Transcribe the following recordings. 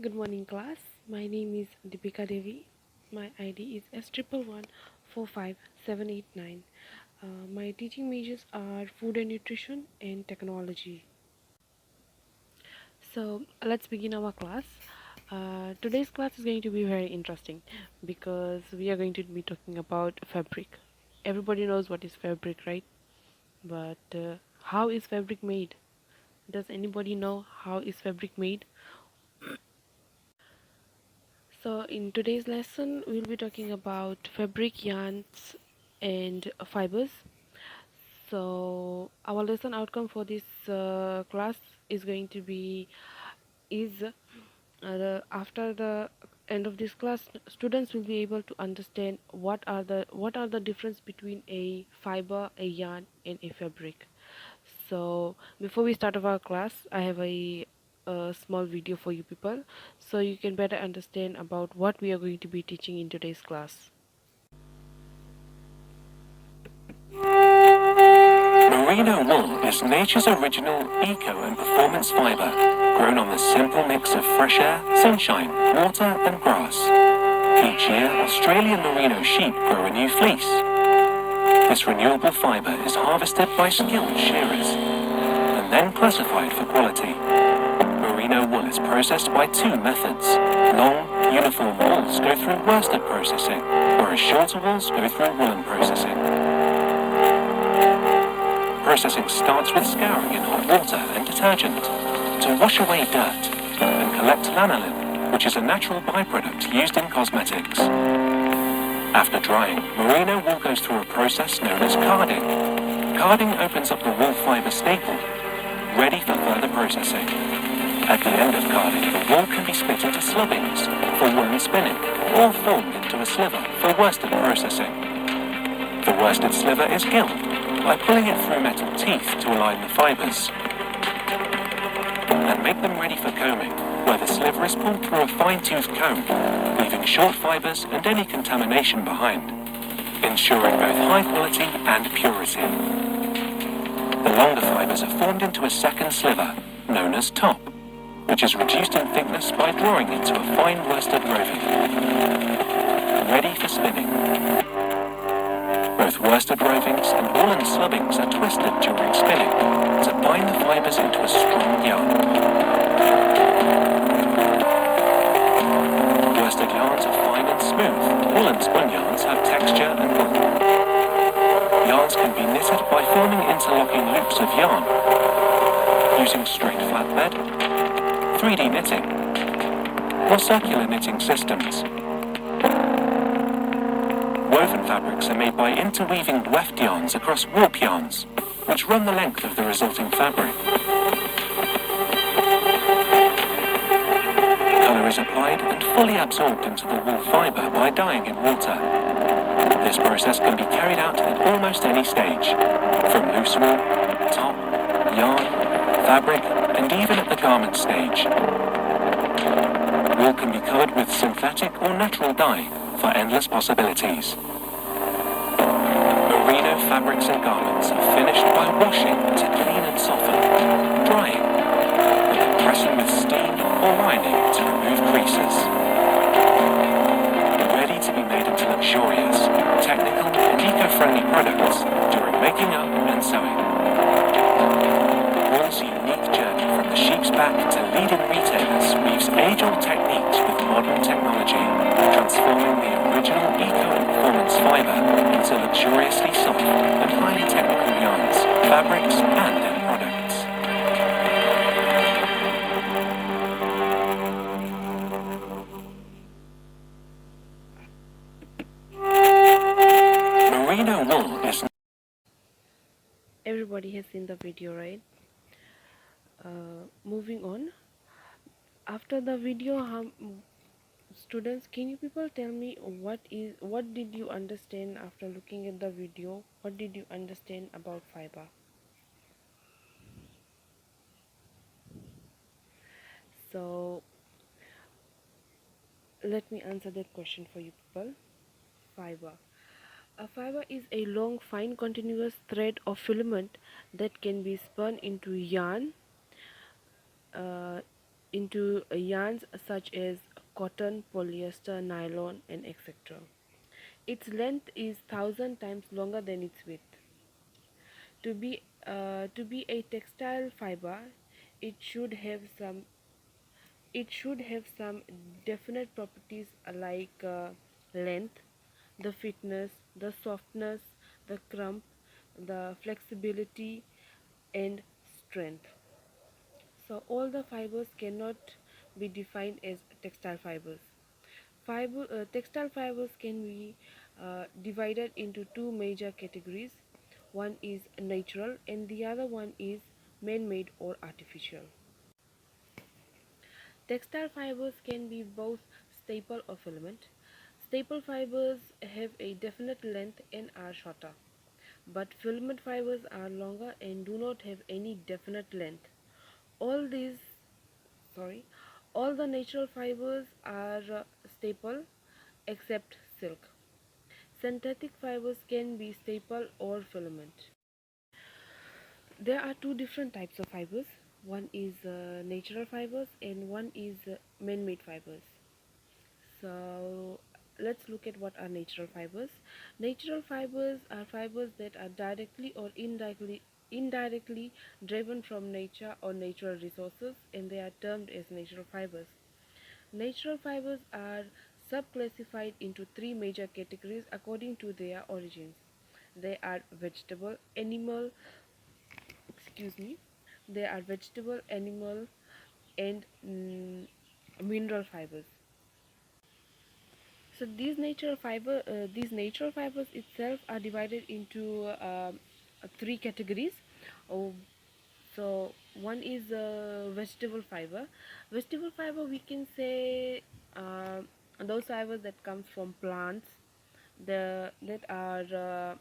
Good morning, class. My name is Deepika Devi. My ID is S111455789. My teaching majors are food and nutrition and technology. So let's begin our class. Today's class is going to be very interesting because we are going to be talking about fabric. Everybody knows what is fabric, right? But how is fabric made? Does anybody know how is fabric made? So in today's lesson, we'll be talking about fabric, yarns, and fibers. So our lesson outcome for this class is going to be is after the end of this class, students will be able to understand what are the difference between a fiber, a yarn, and a fabric. So before we start our class, I have a small video for you people, so you can better understand about what we are going to be teaching in today's class. Merino wool is nature's original eco and performance fibre, grown on the simple mix of fresh air, sunshine, water and grass. Each year, Australian merino sheep grow a new fleece. This renewable fibre is harvested by skilled shearers and then classified for quality. Merino wool is processed by two methods. Long, uniform wools go through worsted processing, whereas shorter wools go through woolen processing. Processing starts with scouring in hot water and detergent to wash away dirt and collect lanolin, which is a natural byproduct used in cosmetics. After drying, merino wool goes through a process known as carding. Carding opens up the wool fibre staple, ready for further processing. At the end of carding, the wool can be split into slubbings for woolen spinning or formed into a sliver for worsted processing. The worsted sliver is gilled by pulling it through metal teeth to align the fibres and make them ready for combing, where the sliver is pulled through a fine-tooth comb, leaving short fibres and any contamination behind, ensuring both high quality and purity. The longer fibres are formed into a second sliver, known as top, which is reduced in thickness by drawing into a fine worsted roving, ready for spinning. Both worsted rovings and woolen slubbings are twisted during spinning to bind the fibres into a strong yarn. Worsted yarns are fine and smooth. Woolen spun yarns have texture and bulk. Yarns can be knitted by forming interlocking loops of yarn, using straight flatbed, 3D knitting, or circular knitting systems. Woven fabrics are made by interweaving weft yarns across warp yarns, which run the length of the resulting fabric. Colour is applied and fully absorbed into the wool fibre by dyeing in water. This process can be carried out at almost any stage, from loose wool, top, yarn, fabric, and even at the garment stage. Wool can be coloured with synthetic or natural dye for endless possibilities. Merino fabrics and garments are finished by washing to clean and soften, drying, and then pressing with steam or ironing to remove creases. Ready to be made into luxurious, technical and eco-friendly products during making up and sewing. Wool's unique journey from the sheep's back to leading retailers weaves age-old techniques with modern technology, transforming the original eco and performance fibre into luxuriously soft and highly technical yarns, fabrics and end products. Merino wool is... Everybody has seen the video, right? Moving on. After the video, students, can you people tell me what did you understand after looking at the video? What did you understand about fiber? So let me answer that question for you people. Fiber. A fiber is a long, fine, continuous thread or filament that can be spun into yarn, uh, into yarns such as cotton, polyester, nylon, and etc. Its length is 1,000 times longer than its width. To be a textile fiber, it should have some definite properties like length, the fitness, the softness, the crump, the flexibility, and strength. So all the fibers cannot be defined as textile fibers. Textile fibers can be divided into two major categories. One is natural and the other one is man-made or artificial. Textile fibers can be both staple or filament. Staple fibers have a definite length and are shorter, but filament fibers are longer and do not have any definite length. All these, sorry, all the natural fibers are staple except silk. Synthetic fibers can be staple or filament. There are two different types of fibers. One is natural fibers and one is man-made fibers. So let's look at what are natural fibers. Natural fibers are fibers that are directly or indirectly driven from nature or natural resources, and they are termed as natural fibers. Natural fibers are subclassified into three major categories according to their origins. They are vegetable, animal, excuse me, they are vegetable, animal, and mineral fibers. So these natural fibers itself are divided into three categories. Oh, so one is vegetable fiber. Vegetable fiber, we can say those fibers that comes from plants, that are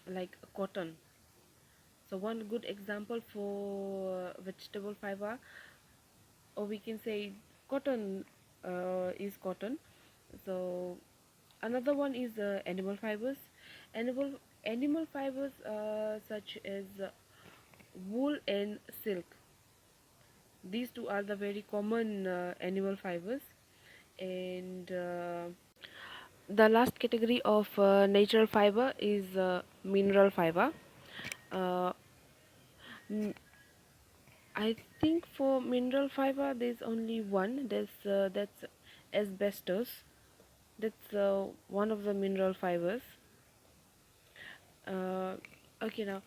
like cotton. So one good example for vegetable fiber, or we can say cotton, is cotton. So another one is animal fibers. Animal animal fibers such as wool and silk. These two are the very common animal fibers, and the last category of natural fiber is mineral fiber. Uh, m- I think for mineral fiber there's only one. That's asbestos. That's one of the mineral fibers. Uh, okay, now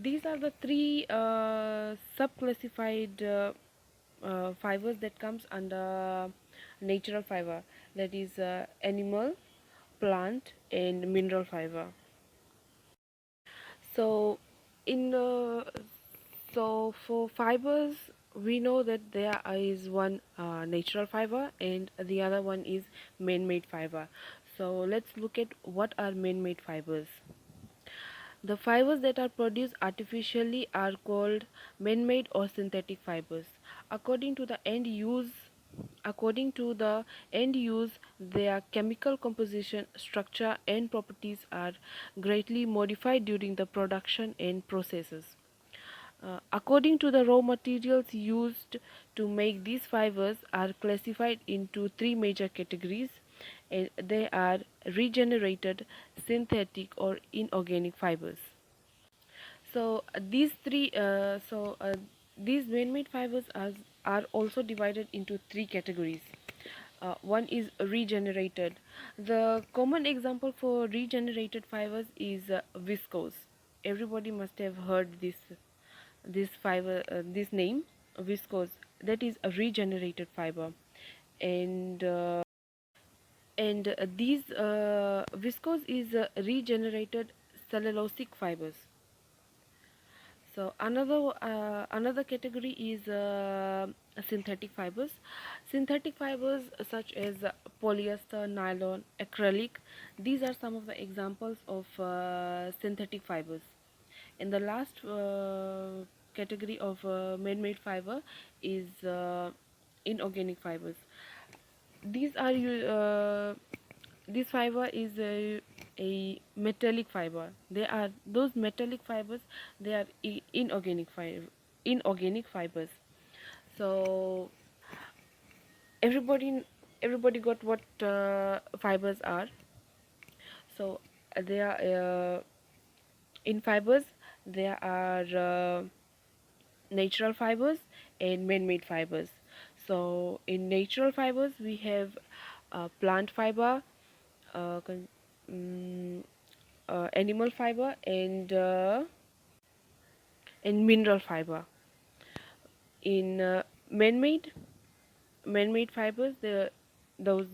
these are the three subclassified fibers that comes under natural fiber. That is animal, plant, and mineral fiber. So in so for fibers, we know that there is one natural fiber and the other one is man-made fiber. So let's look at what are man-made fibers. The fibers that are produced artificially are called man-made or synthetic fibers. According to the end use, According to the end use, their chemical composition, structure, and properties are greatly modified during the production and processes. According to the raw materials used to make these fibers are classified into three major categories, and they are regenerated, synthetic, or inorganic fibers. So these man-made fibers are also divided into three categories. One is regenerated. The common example for regenerated fibers is viscose. Everybody must have heard this name, viscose. That is a regenerated fiber, and these viscose is regenerated cellulosic fibers. So another category is synthetic fibers. Synthetic fibers such as polyester, nylon, acrylic. These are some of the examples of synthetic fibers. And the last category of man-made fiber is inorganic fibers. These are this fiber is a metallic fiber. They are those metallic fibers. They are inorganic fibers. So everybody everybody got what fibers are. So there are in fibers there are natural fibers and man-made fibers. So in natural fibers we have plant fiber, uh, con- mm, animal fiber, and mineral fiber. In man-made fibers, those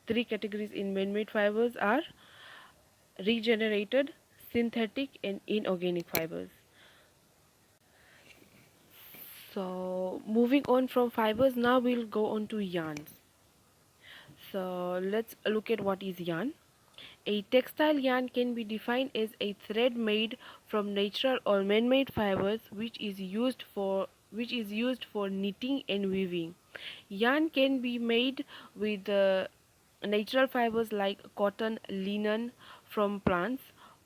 three categories in man-made fibers are regenerated, synthetic, and inorganic fibers. So moving on from fibers, now we'll go on to yarns. So let's look at what is yarn. A textile yarn can be defined as a thread made from natural or man-made fibers which is used for knitting and weaving. Yarn can be made with natural fibers like cotton, linen from plants,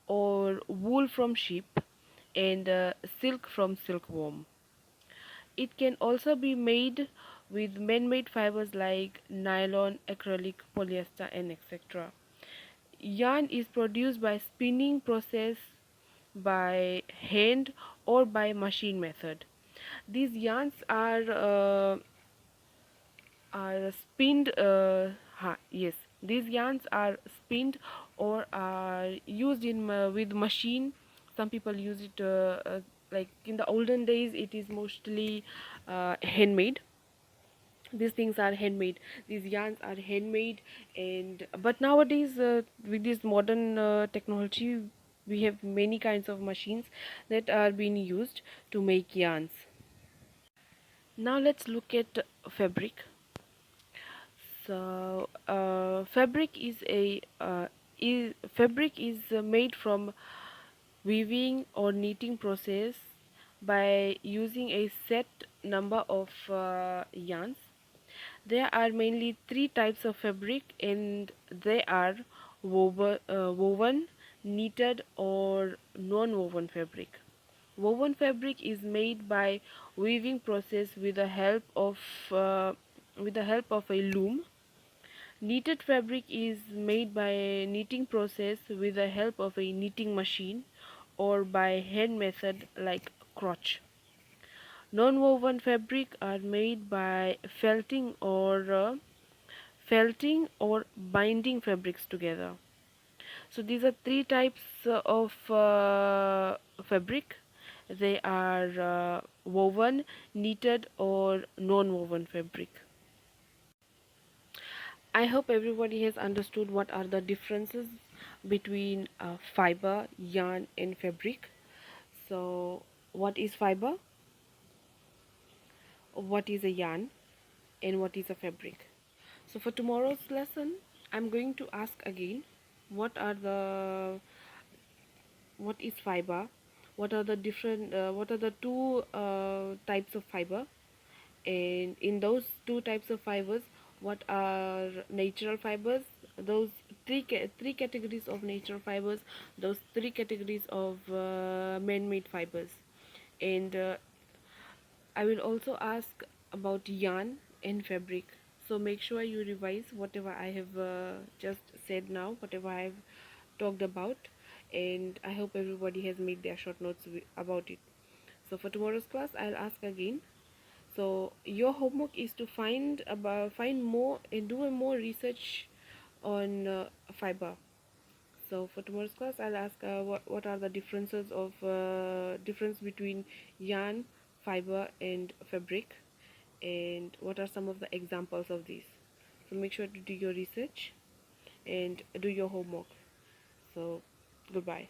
or wool from sheep, and silk from silkworm. It can also be made with man-made fibers like nylon, acrylic, polyester, and etc. Yarn is produced by spinning process, by hand, or by machine method. These yarns are spinned. Yes, these yarns are spinned or are used in with machine. Some people use it like in the olden days. It is mostly handmade. These things are handmade, these yarns are handmade, and but nowadays with this modern technology, we have many kinds of machines that are being used to make yarns. Now let's look at fabric. So fabric is made from weaving or knitting process by using a set number of yarns. There are mainly three types of fabric, and they are woven, knitted, or non-woven fabric. Woven fabric is made by weaving process uh, with the help of a loom. Knitted fabric is made by knitting process with the help of a knitting machine or by hand method like crochet. Non-woven fabric are made by felting or binding fabrics together. So these are three types of fabric. They are woven, knitted, or non-woven fabric. I hope everybody has understood what are the differences between fiber, yarn, and fabric. So, what is fiber? What is a yarn? And what is a fabric? So, for tomorrow's lesson, I'm going to ask again what is fiber? What are the two types of fiber? And in those two types of fibers, what are natural fibers? Those three categories of natural fibers, those three categories of man-made fibers. And I will also ask about yarn and fabric. So make sure you revise whatever I have just said now, whatever I have talked about, and I hope everybody has made their short notes about it. So for tomorrow's class, I'll ask again. So your homework is to find more and do a more research on fiber. So for tomorrow's class, I'll ask what are the difference between yarn, fiber, and fabric, and what are some of the examples of these. So make sure to do your research and do your homework. So goodbye.